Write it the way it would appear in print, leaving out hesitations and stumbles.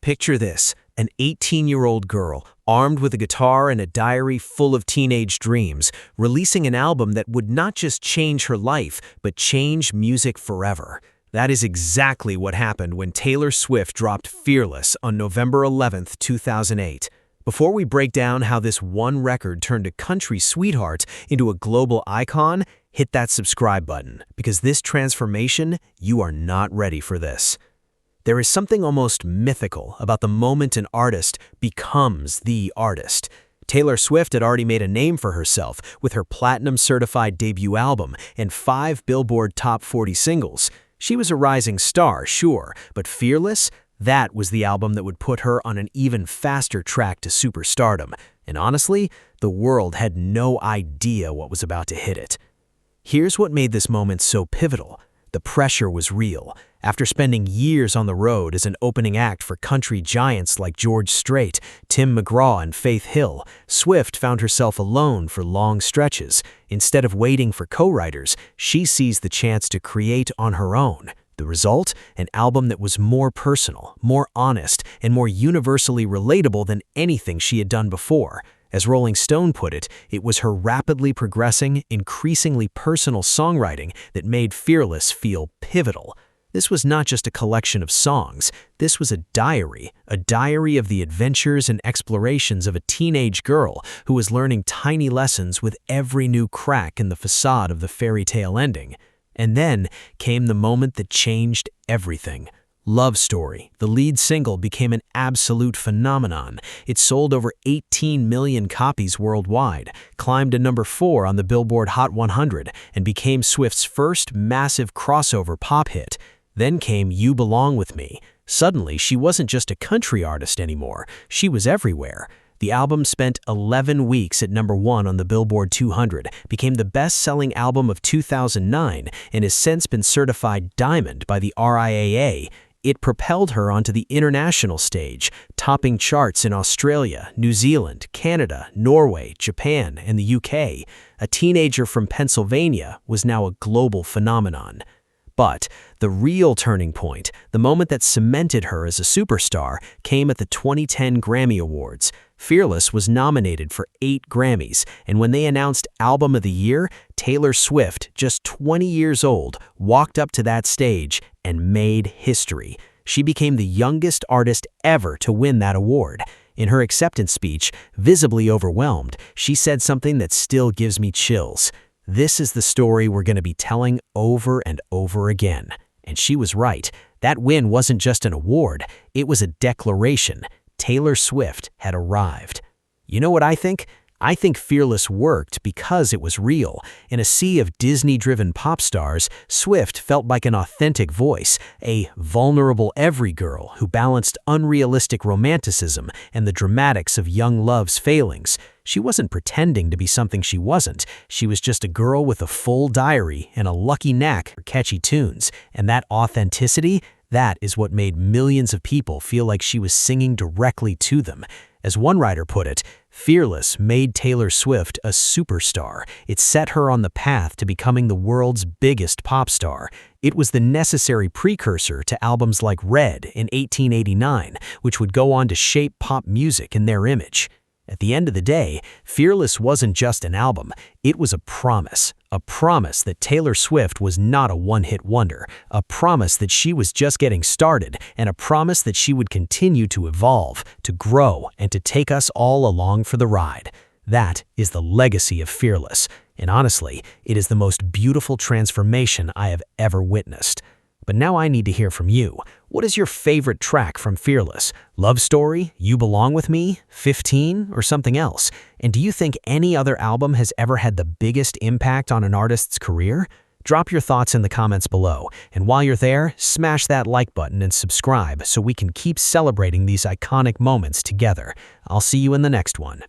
Picture this, an 18-year-old girl, armed with a guitar and a diary full of teenage dreams, releasing an album that would not just change her life, but change music forever. That is exactly what happened when Taylor Swift dropped Fearless on November 11, 2008. Before we break down how this one record turned a country sweetheart into a global icon, hit that subscribe button, because this transformation, you are not ready for this. There is something almost mythical about the moment an artist becomes the artist. Taylor Swift had already made a name for herself with her platinum-certified debut album and 5 Billboard Top 40 singles. She was a rising star, sure, but Fearless? That was the album that would put her on an even faster track to superstardom. And honestly, the world had no idea what was about to hit it. Here's what made this moment so pivotal. The pressure was real. After spending years on the road as an opening act for country giants like George Strait, Tim McGraw, and Faith Hill, Swift found herself alone for long stretches. Instead of waiting for co-writers, she seized the chance to create on her own. The result? An album that was more personal, more honest, and more universally relatable than anything she had done before. As Rolling Stone put it, it was her rapidly progressing, increasingly personal songwriting that made Fearless feel pivotal. This was not just a collection of songs. This was a diary of the adventures and explorations of a teenage girl who was learning tiny lessons with every new crack in the facade of the fairy tale ending. And then came the moment that changed everything. Love Story, the lead single, became an absolute phenomenon. It sold over 18 million copies worldwide, climbed to number 4 on the Billboard Hot 100, and became Swift's first massive crossover pop hit. Then came You Belong With Me. Suddenly, she wasn't just a country artist anymore. She was everywhere. The album spent 11 weeks at number 1 on the Billboard 200, became the best-selling album of 2009, and has since been certified Diamond by the RIAA. It propelled her onto the international stage, topping charts in Australia, New Zealand, Canada, Norway, Japan, and the UK. A teenager from Pennsylvania was now a global phenomenon. But the real turning point, the moment that cemented her as a superstar, came at the 2010 Grammy Awards. Fearless was nominated for 8 Grammys, and when they announced Album of the Year, Taylor Swift, just 20 years old, walked up to that stage and made history. She became the youngest artist ever to win that award. In her acceptance speech, visibly overwhelmed, she said something that still gives me chills. "This is the story we're going to be telling over and over again." And she was right. That win wasn't just an award, it was a declaration. Taylor Swift had arrived. You know what I think? I think Fearless worked because it was real. In a sea of Disney-driven pop stars, Swift felt like an authentic voice, a vulnerable every girl who balanced unrealistic romanticism and the dramatics of young love's failings. She wasn't pretending to be something she wasn't. She was just a girl with a full diary and a lucky knack for catchy tunes. And that authenticity, that is what made millions of people feel like she was singing directly to them. As one writer put it, Fearless made Taylor Swift a superstar. It set her on the path to becoming the world's biggest pop star. It was the necessary precursor to albums like Red in 1889, which would go on to shape pop music in their image. At the end of the day, Fearless wasn't just an album, it was a promise that Taylor Swift was not a one-hit wonder, a promise that she was just getting started, and a promise that she would continue to evolve, to grow, and to take us all along for the ride. That is the legacy of Fearless, and honestly, it is the most beautiful transformation I have ever witnessed. But now I need to hear from you. What is your favorite track from Fearless? Love Story, You Belong With Me, 15, or something else? And do you think any other album has ever had the biggest impact on an artist's career? Drop your thoughts in the comments below. And while you're there, smash that like button and subscribe so we can keep celebrating these iconic moments together. I'll see you in the next one.